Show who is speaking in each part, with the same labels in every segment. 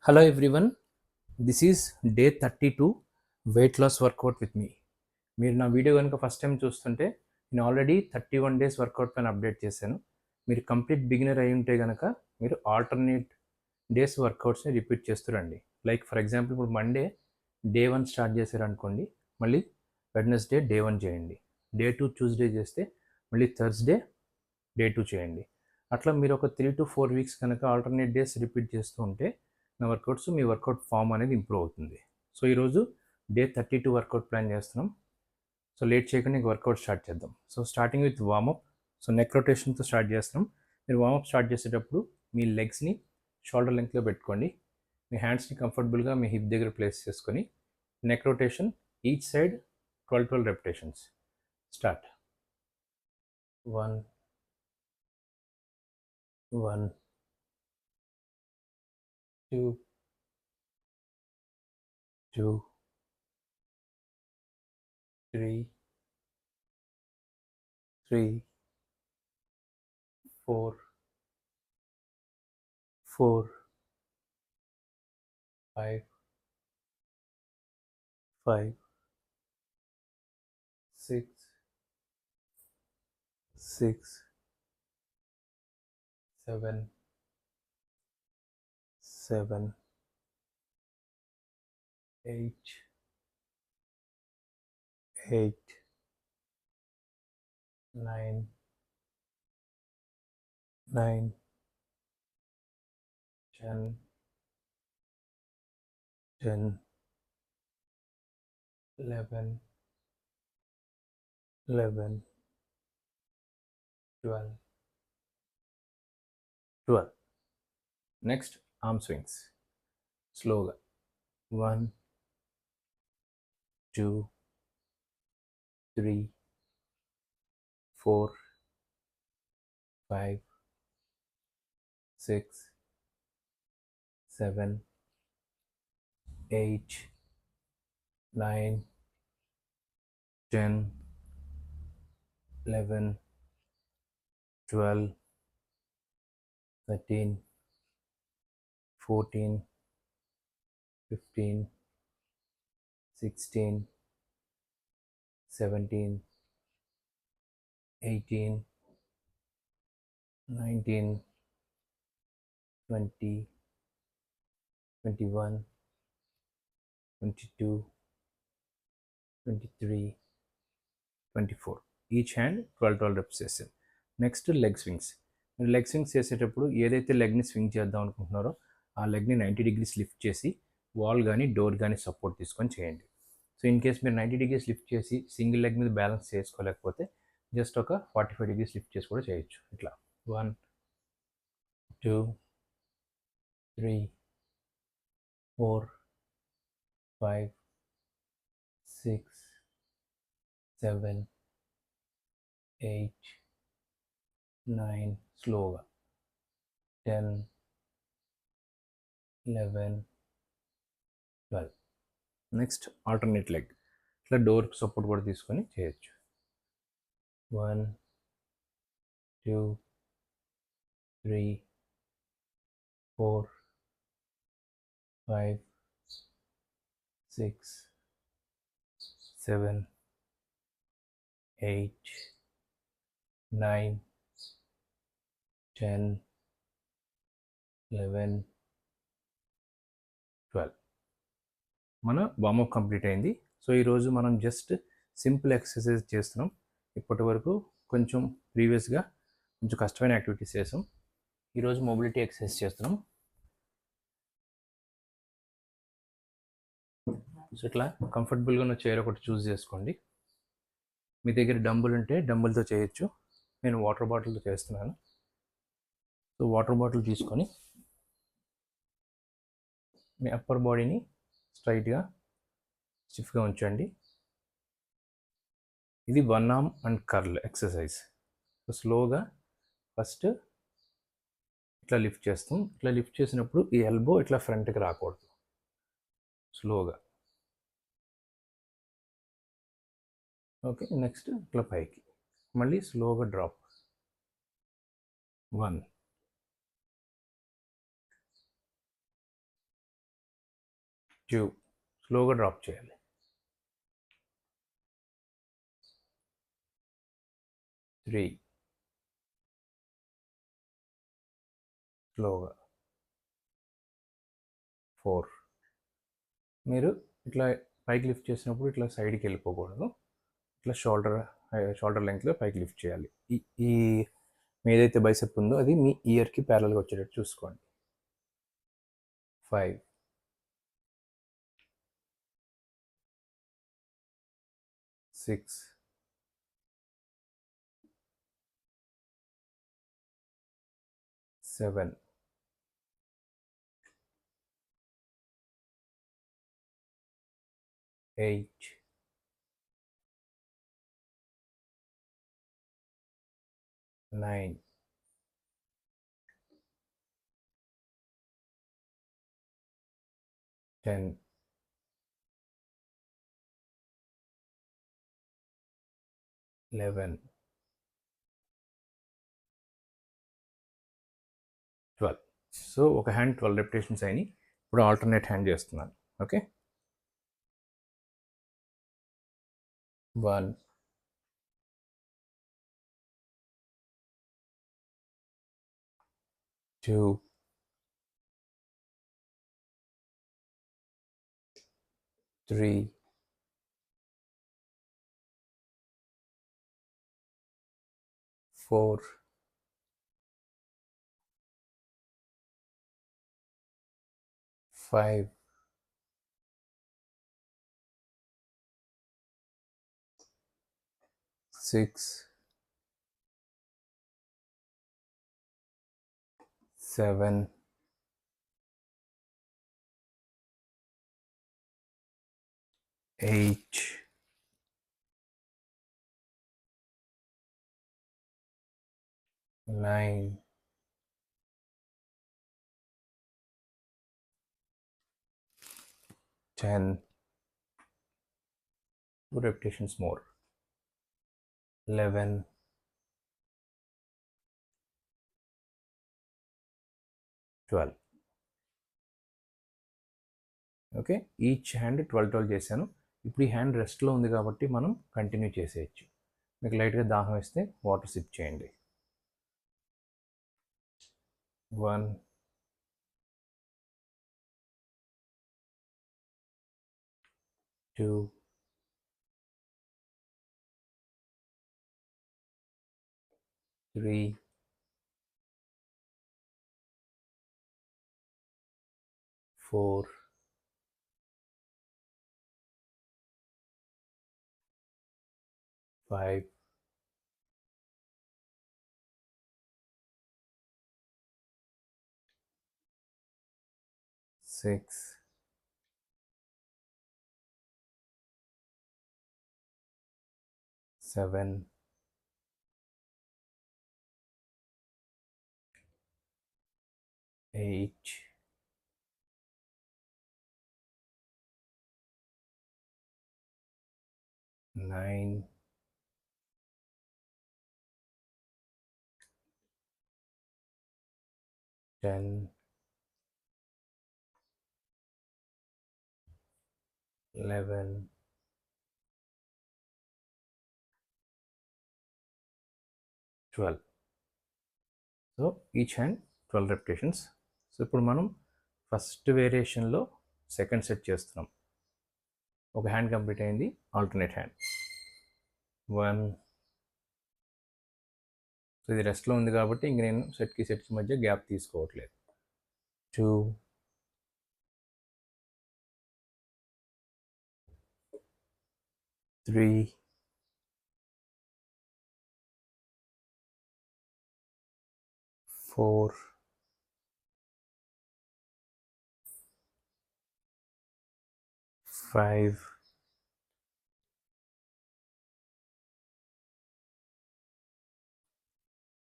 Speaker 1: Hello everyone, this is day 32 weight loss workout with me. మీరు నా video కనుక first time చూస్తుంటే నేను ఆల్రెడీ 31 డేస్ వర్కౌట్ పైన అప్డేట్ చేశాను. మీరు కంప్లీట్ బిగినర్ అయి ఉంటే కనుక మీరు ఆల్టర్నేట్ డేస్ వర్కౌట్స్ని రిపీట్ చేస్తురండి. లైక్ ఫర్ ఎగ్జాంపుల్ ఇప్పుడు మండే డే 1 స్టార్ట్ చేశారనుకోండి, మళ్ళీ వెడ్నెస్డే డే 1 చేయండి, డే 2 ట్యూస్డే చేస్తే మళ్ళీ థర్స్డే డే 2 చేయండి. అట్లా మీరు ఒక 3 to 4 వీక్స్ కనుక ఆల్టర్నేట్ డేస్ రిపీట్ చేస్తూ ఉంటే నా వర్కౌట్స్ మీ వర్కౌట్ ఫామ్ అనేది ఇంప్రూవ్ అవుతుంది. సో ఈరోజు డే 32 వర్కౌట్ ప్లాన్ చేస్తున్నాం. సో లేట్ చేయకుండా ఇంక వర్కౌట్ స్టార్ట్ చేద్దాం. So starting with warmup. So neck రొటేషన్తో స్టార్ట్ చేస్తున్నాం. మీరు వార్మప్ స్టార్ట్ చేసేటప్పుడు మీ లెగ్స్ని షోల్డర్ లెంగ్త్లో పెట్టుకోండి. మీ హ్యాండ్స్ని కంఫర్టబుల్గా మీ హిప్ దగ్గర ప్లేస్ చేసుకొని neck rotation each side 12 repetitions. Start. 1 1 2 2 3 3 4 4 5 5 6 6 7 7 8 8 9 9 10 10 11 11 12 12. Next arm swings స్లోగా. 1 2 3 4 5 6 7 8 9 10 11 12 13 14 15 16 17 18 19 20 21 22 23 24. ఈచ్ హ్యాండ్ 12 రెప్స్ చేసాం. Next leg swings. మీరు లెగ్ స్వింగ్స్ చేసేటప్పుడు ఏదైతే లెగ్ని స్వింగ్ చేద్దాం అనుకుంటున్నారో ఆ లెగ్ని 90 degrees లిఫ్ట్ చేసి వాల్ కానీ డోర్ కానీ సపోర్ట్ తీసుకొని చేయండి. సో ఇన్ కేస్ మీరు 90 degrees లిఫ్ట్ చేసి సింగిల్ లెగ్ మీద బ్యాలెన్స్ చేసుకోలేకపోతే జస్ట్ ఒక 45 degrees లిఫ్ట్ చేసి కూడా చేయొచ్చు. ఇట్లా 1 2 3 4 5 6 7 8 9 స్లోగా 10 11 12. Next alternate leg. ఇట్లా డోర్ సపోర్ట్ కూడా తీసుకొని చేయొచ్చు. 1 2 3 4 5 6 7 8 9 10 11 12. మన వార్మప్ కంప్లీట్ అయింది. సో ఈరోజు మనం జస్ట్ సింపుల్ ఎక్సర్సైజ్ చేస్తున్నాం. ఇప్పటి వరకు కొంచెం ప్రీవియస్గా కొంచెం కష్టమైన యాక్టివిటీస్ చేసాం. ఈరోజు మొబిలిటీ ఎక్సర్సైజ్ చేస్తున్నాం. సో ఇట్లా కంఫర్టబుల్గా ఉన్న చైర్ ఒకటి చూస్ చేసుకోండి. మీ దగ్గర డంబుల్ ఉంటే డంబుల్తో చేయొచ్చు. నేను వాటర్ బాటిల్తో చేస్తున్నాను. సో వాటర్ బాటిల్ తీసుకొని మీ అప్పర్ బాడీని స్ట్రైట్గా స్టిఫ్గా ఉంచండి. ఇది 1 arm and curl exercise. So స్లోగా ఫస్ట్ ఇట్లా లిఫ్ట్ చేస్తాం. ఇట్లా లిఫ్ట్ చేసినప్పుడు ఈ ఎల్బో ఇట్లా ఫ్రంట్కి రాకూడదు. స్లోగా. ఓకే. నెక్స్ట్ ఇట్లా పైకి మళ్ళీ స్లోగా డ్రాప్. 1 2 స్లోగా డ్రాప్ చేయాలి. 3 స్లోగా. 4 మీరు ఇట్లా పైకి లిఫ్ట్ చేసినప్పుడు ఇట్లా సైడ్కి వెళ్ళిపోకూడదు, ఇట్లా షోల్డర్ లెంగ్త్లో పైకి లిఫ్ట్ చేయాలి. ఈ మీ ఏదైతే బైసెప్ ఉందో అది మీ ఇయర్కి ప్యారల్గా వచ్చేటట్టు చూసుకోండి. 5 6 7 8 9 10 11 12. సో ఒక హ్యాండ్ 12 రెపిటేషన్స్ అయినాయి. ఇప్పుడు ఆల్టర్నేట్ హ్యాండ్ చేస్తున్నాను. Okay, 1 2 3 4 5 6 7 8 9 10. 2 repetitions more. 11 12. Okay, each hand 12 చేశాను. ఇప్పుడు ఈ హ్యాండ్ రెస్ట్లో ఉంది కాబట్టి మనం కంటిన్యూ చేసేయచ్చు. మీకు లైట్గా దాహం వేస్తే వాటర్ సిప్ చేయండి. 1 2 3 4 5 6 7 8 9 10 11 12. So each hand 12 repetitions. So ఇప్పుడు మనం ఫస్ట్ వేరియేషన్లో సెకండ్ సెట్ చేస్తున్నాం. ఒక హ్యాండ్ కంప్లీట్ అయింది, ఆల్టర్నేట్ హ్యాండ్. 1. సో ఇది రెస్ట్లో ఉంది కాబట్టి ఇంక నేను సెట్కి మధ్య గ్యాప్ తీసుకోవట్లేదు. 2 3 4 5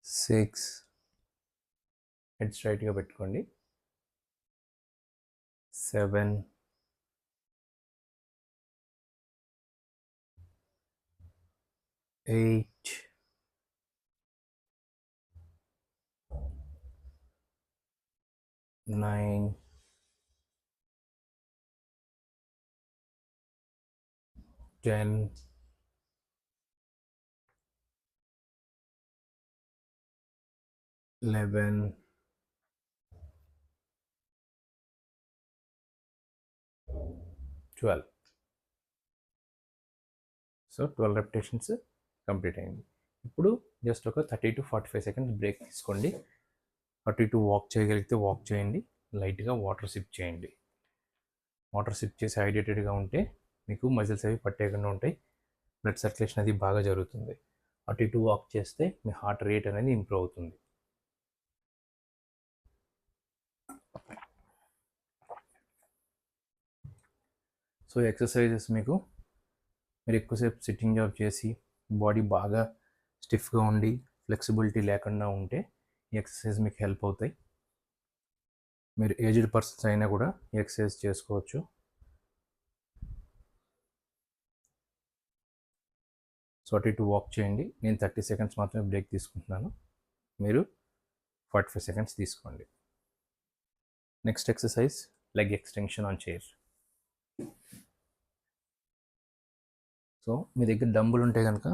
Speaker 1: 6 హెడ్ స్ట్రైట్గా పెట్టుకోండి. 7 8 9 10, 11, 12. సో 12 రెపిటేషన్స్ కంప్లీట్ అయింది. ఇప్పుడు జస్ట్ ఒక 30 to 45 seconds బ్రేక్ తీసుకోండి. అటు ఇటు వాక్ చేయగలిగితే వాక్ చేయండి, లైట్గా వాటర్ సిప్ చేయండి. వాటర్ సిప్ చేసి హైడ్రేటెడ్గా ఉంటే మీకు మజిల్స్ అవి పట్టేయకుండా ఉంటాయి, బ్లడ్ సర్క్యులేషన్ అది బాగా జరుగుతుంది. అటు ఇటు వాక్ చేస్తే మీ హార్ట్ రేట్ అనేది ఇంప్రూవ్ అవుతుంది. సో ఎక్సర్సైజెస్ మీరు ఎక్కువసేపు సిట్టింగ్ జాబ్ చేసి బాడీ బాగా స్టిఫ్గా ఉండి ఫ్లెక్సిబిలిటీ లేకుండా ఉంటే ఈ ఎక్సర్సైజ్ మీకు హెల్ప్ అవుతాయి. మీరు ఏజ్డ్ పర్సన్స్ అయినా కూడా ఈ ఎక్సర్సైజ్ చేసుకోవచ్చు. సో అటు ఇటు వాక్ చేయండి. నేను 30 seconds మాత్రమే బ్రేక్ తీసుకుంటున్నాను, మీరు 45 seconds తీసుకోండి. Next exercise leg extension on chair. So మీ దగ్గర డంబుల్ ఉంటే కనుక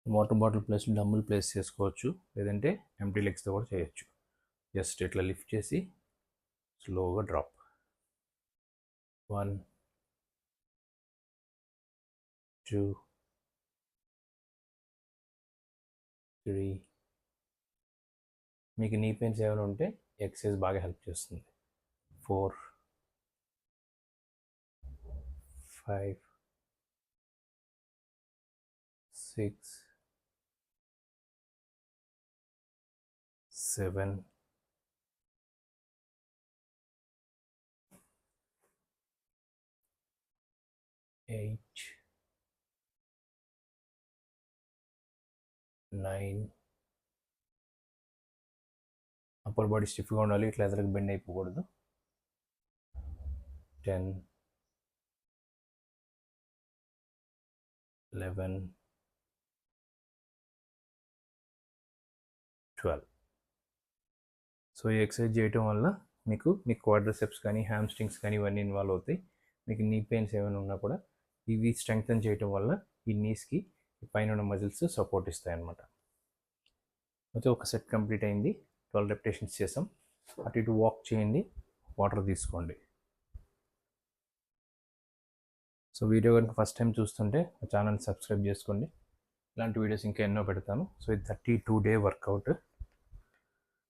Speaker 1: water bottle place dumbbell place చేసుకోవచ్చు, లేదంటే ఎంప్టీ లెగ్స్తో కూడా చేయొచ్చు. జస్ట్ ఇట్లా లిఫ్ట్ చేసి స్లోగా డ్రాప్. 1, 2, 3. మీకు నీ పెయిన్స్ ఏమైనా ఉంటే ఎక్సర్సైజ్ బాగా హెల్ప్ చేస్తుంది. 4, 5, 6, 7, 8, 9. అప్పర్ బాడీ స్టిఫ్గా ఉండాలి, ఇట్లా ఎదురుగా బెండ్ అయిపోకూడదు. 10, 11, 12. సో ఈ ఎక్సర్సైజ్ చేయటం వల్ల మీకు మీ క్వాడ్రిసెప్స్ కానీ హ్యామ్స్ట్రింగ్స్ కానీ ఇవన్నీ ఇన్వాల్వ్ అవుతాయి. మీకు నీ పెయిన్స్ ఏమైనా ఉన్నా కూడా ఇవి స్ట్రెంగ్తన్ చేయటం వల్ల ఈ నీస్కి పైన ఉన్న మజిల్స్ సపోర్ట్ ఇస్తాయి అన్నమాట. అయితే ఒక సెట్ కంప్లీట్ అయింది, 12 రెపిటేషన్స్ చేసాం. అటు ఇటు వాక్ చేయండి, వాటర్ తీసుకోండి. సో వీడియో కనుక ఫస్ట్ టైం చూస్తుంటే మా ఛానల్ సబ్స్క్రైబ్ చేసుకోండి, ఇలాంటి వీడియోస్ ఇంకా ఎన్నో పెడతాను. సో ఇది 32-day వర్కౌట్.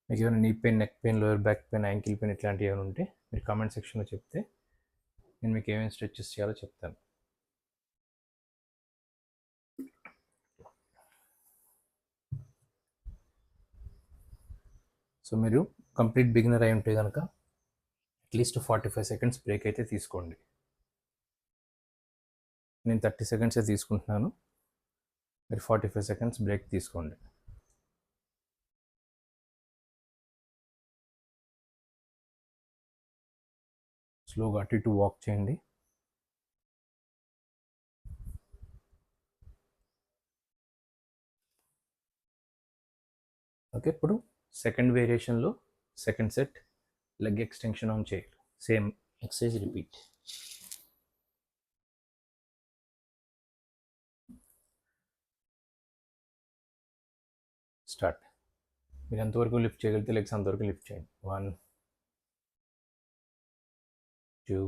Speaker 1: మీకు ఏమైనా knee pain, neck pain, lower back pain, ankle pain ఇట్లాంటివి ఏమైనా ఉంటే మీరు కామెంట్ సెక్షన్లో చెప్తే నేను మీకు ఏమేమి స్ట్రెచెస్ చేయాలో చెప్తాను. సో మీరు కంప్లీట్ బిగినర్ అయి ఉంటే కనుక అట్లీస్ట్ 45 seconds బ్రేక్ అయితే తీసుకోండి. నేను 30 seconds తీసుకుంటున్నాను, మీరు 45 seconds బ్రేక్ తీసుకోండి. స్లోగా అటు ఇటు వాక్ చేయండి. ఓకే, ఇప్పుడు సెకండ్ వేరియేషన్లో second set leg extension on chair. Same exercise repeat. Start. మీరు ఎంతవరకు లిఫ్ట్ చేయగలిగితే లెగ్స్ అంతవరకు లిఫ్ట్ చేయండి. 1, 2,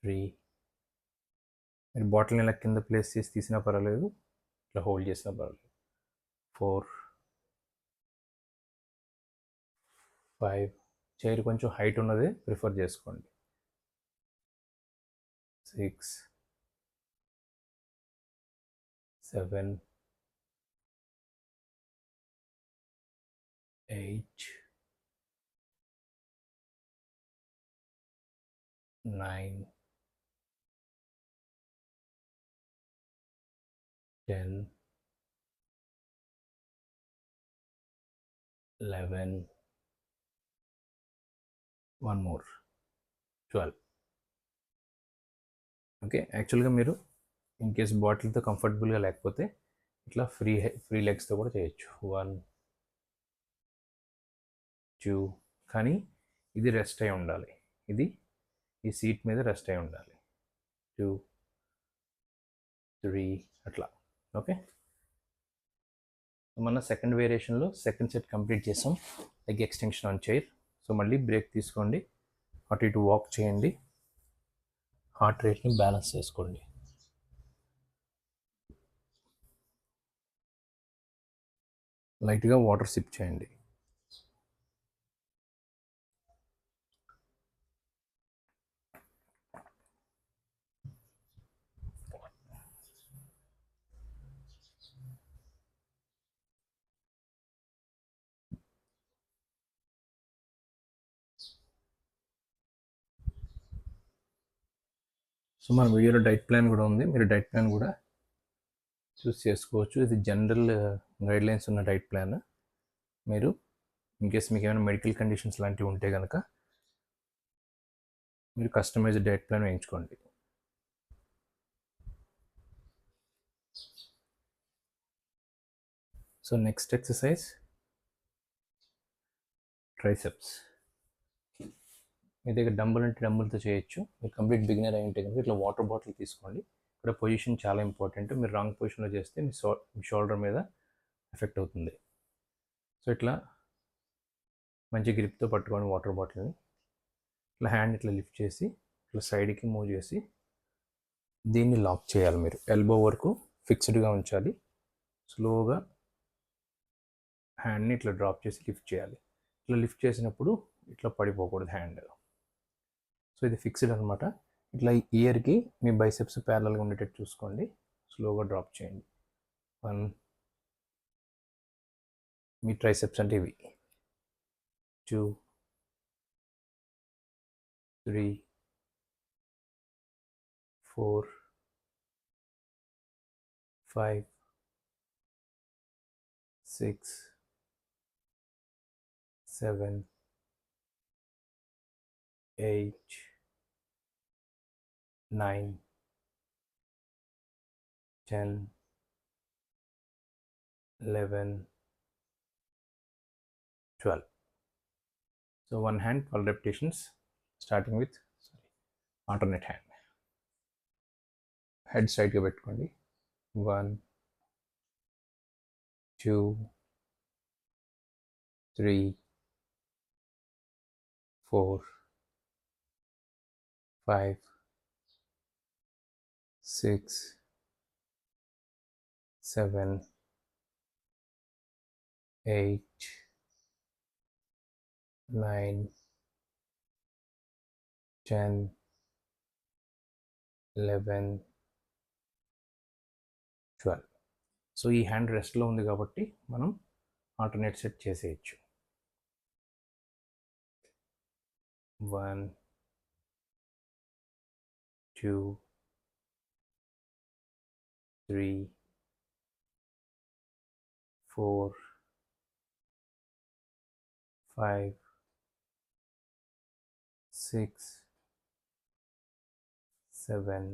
Speaker 1: 3. మీరు బాటిల్ని ఇలా కింద ప్లేస్ చేసి తీసినా పర్వాలేదు, ఇట్లా హోల్డ్ చేసినా పర్వాలేదు. 4, 5. చైర్ కొంచెం హైట్ ఉన్నది ప్రిఫర్ చేసుకోండి. 6, 7, 8, 9, 10, 11. One more. 12. ఓకే, యాక్చువల్గా మీరు ఇన్ కేస్ బాటిల్తో కంఫర్టబుల్గా లేకపోతే ఇట్లా ఫ్రీ లెగ్స్తో కూడా చేయొచ్చు. 1, 2. కానీ ఇది రెస్ట్ అయి ఉండాలి, ఇది ఈ సీట్ మీద రెస్ట్ అయి ఉండాలి. 2, 3 అట్లా. ఓకే, మన సెకండ్ వేరియేషన్లో సెకండ్ సెట్ కంప్లీట్ చేసాం. Leg extension on chair. So మళ్ళీ బ్రేక్ తీసుకోండి, అటు ఇటు వాక్ చేయండి, హార్ట్ రేట్ని బ్యాలెన్స్ చేసుకోండి. లైట్గా వాటర్ సిప్ చేయండి. సో మన వీడియోలో డైట్ ప్లాన్ కూడా ఉంది, మీరు డైట్ ప్లాన్ కూడా చూస్ చేసుకోవచ్చు. ఇది జనరల్ గైడ్లైన్స్ ఉన్న డైట్ ప్లాన్. మీరు ఇన్కేస్ మీకు ఏమైనా మెడికల్ కండిషన్స్ లాంటివి ఉంటే కనుక మీరు కస్టమైజ్డ్ డైట్ ప్లాన్ వేయించుకోండి. So next exercise triceps. మీ దగ్గర డంబుల్ అంటే డంబుల్తో చేయొచ్చు. మీరు కంప్లీట్ బిగినర్ అయి ఉంటే కనుక ఇట్లా వాటర్ బాటిల్ తీసుకోండి. ఇక్కడ పొజిషన్ చాలా ఇంపార్టెంట్. మీరు రాంగ్ పొజిషన్లో చేస్తే మీ షోల్డర్ మీద ఎఫెక్ట్ అవుతుంది. సో ఇట్లా మంచి గ్రిప్తో పట్టుకోండి వాటర్ బాటిల్ని. ఇట్లా హ్యాండ్ ఇట్లా లిఫ్ట్ చేసి ఇట్లా సైడ్కి మూవ్ చేసి దీన్ని లాక్ చేయాలి. మీరు ఎల్బో వరకు ఫిక్స్డ్గా ఉంచాలి. స్లోగా హ్యాండ్ని ఇట్లా డ్రాప్ చేసి లిఫ్ట్ చేయాలి. ఇట్లా లిఫ్ట్ చేసినప్పుడు ఇట్లా పడిపోకూడదు హ్యాండ్. సో ఇది ఫిక్స్డ్ అనమాట. ఇట్లా ఇయర్కి మీ బైసెప్స్ ప్యారలల్గా ఉండేటట్టు చూసుకోండి. స్లోగా డ్రాప్ చేయండి. 1, మీ ట్రైసెప్స్ అంటే ఇవి. 2, 3, 4, 5, 6, 7, 8, 9, 10, 11, 12. So one hand 12 repetitions, starting with alternate hand. Head side ga pettukondi. 1, 2, 3, 4, 5, 6, 7, 8, 9, 10, 11, 12. So ఈ హ్యాండ్ రెస్ట్లో ఉంది కాబట్టి మనం ఆల్టర్నేట్ సెట్ చేసేయచ్చు. 1, 2, 3, 4, 5, 6, 7,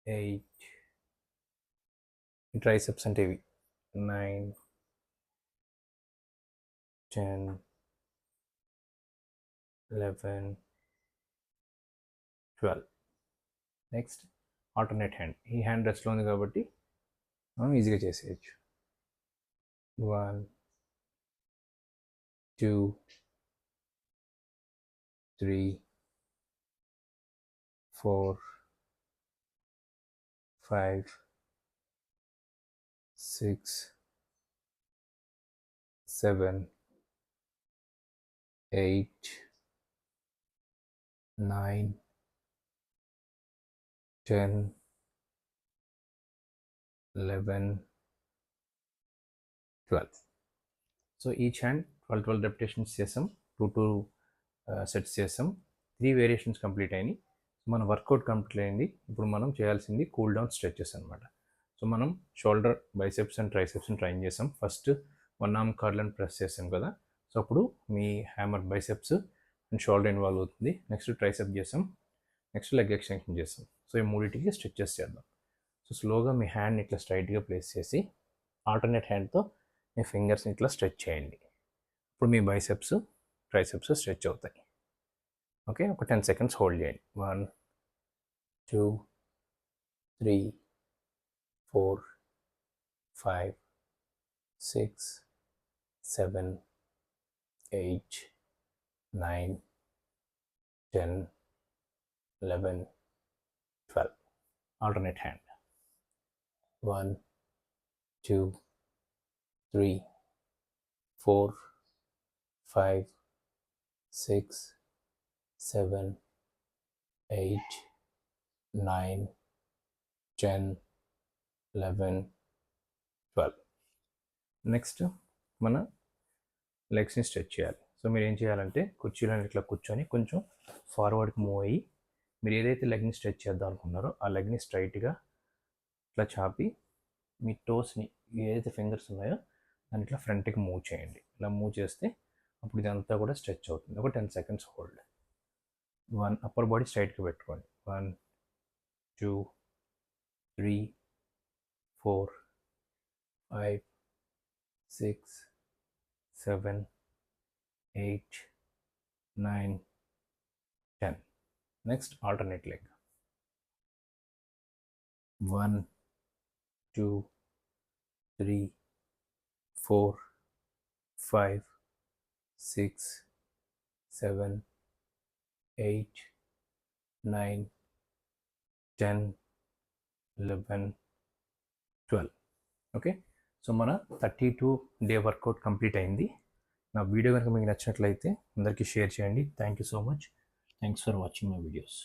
Speaker 1: 8. ట్రైసెప్స్ అంటే ఇవి. 9, 10, 11, 12. Next alternate hand. ఈ హ్యాండ్ రెస్ట్లో ఉంది కాబట్టి మనం ఈజీగా చేసేయచ్చు. 1, 2, 3, 4, 5, 6, 7, 8, 9, 10, 11, 12. సో ఈచ్ హ్యాండ్ 12 రెపిటేషన్స్ చేసాం. 2 సెట్స్ చేసాం. 3 వేరియేషన్స్ కంప్లీట్ అయినాయి. మన వర్కౌట్ కంప్లీట్ అయింది. ఇప్పుడు మనం చేయాల్సింది కూల్ డౌన్ స్ట్రెచెస్ అనమాట. సో మనం షోల్డర్, బైసెప్స్ అండ్ ట్రైసెప్స్ని ట్రైన్ చేసాం. ఫస్ట్ 1 ఆర్మ్ కర్ల్ ప్రెస్ చేసాం కదా. సో అప్పుడు మీ hammer biceps and shoulder involve అవుతుంది. నెక్స్ట్ ట్రైసెప్ చేసాం, నెక్స్ట్ లెగ్ ఎక్స్టెన్షన్ చేసాం. సో ఈ మూడింటికి స్ట్రెచెస్ చేద్దాం. సో స్లోగా మీ హ్యాండ్ని ఇట్లా స్ట్రైట్గా ప్లేస్ చేసి ఆల్టర్నేట్ హ్యాండ్తో మీ ఫింగర్స్ని ఇట్లా స్ట్రెచ్ చేయండి. ఇప్పుడు మీ బైసెప్స్, ట్రైసెప్స్ స్ట్రెచ్ అవుతాయి. ఓకే, ఒక 10 సెకండ్స్ హోల్డ్ చేయండి. 1 2 3 4 5 6 7 8 9 10 11 12. Alternate hand. 1 2 3 4 5 6 7 8 9 10 11 12. నెక్స్ట్ మన లెగ్స్ని స్ట్రెచ్ చేయాలి. సో మీరు ఏం చేయాలంటే కుర్చీలో ఇట్లా కూర్చొని కొంచెం ఫార్వర్డ్కి మూవ్ అయ్యి మీరు ఏదైతే లెగ్ని స్ట్రెచ్ చేద్దాం అనుకున్నారో ఆ లెగ్ని స్ట్రైట్గా ఇట్లా చాపి మీ టోస్ని ఏదైతే ఫింగర్స్ ఉన్నాయో దాన్ని ఇట్లా ఫ్రంట్కి మూవ్ చేయండి. ఇలా మూవ్ చేస్తే అప్పుడు ఇదంతా కూడా స్ట్రెచ్ అవుతుంది. ఒక 10 సెకండ్స్ హోల్డ్. 1 అప్పర్ బాడీ స్ట్రైట్గా పెట్టుకోండి. 1 2 3 4 5 6 7 8 9 10. Next, alternate leg. 1 2 3 4 5 6 7 8 9 10 11 12. Okay, so మన 32-day వర్కౌట్ కంప్లీట్ అయింది. నా వీడియో కనుక మీకు నచ్చినట్లయితే అందరికీ షేర్ చేయండి. Thank you so much. Thanks for watching my videos.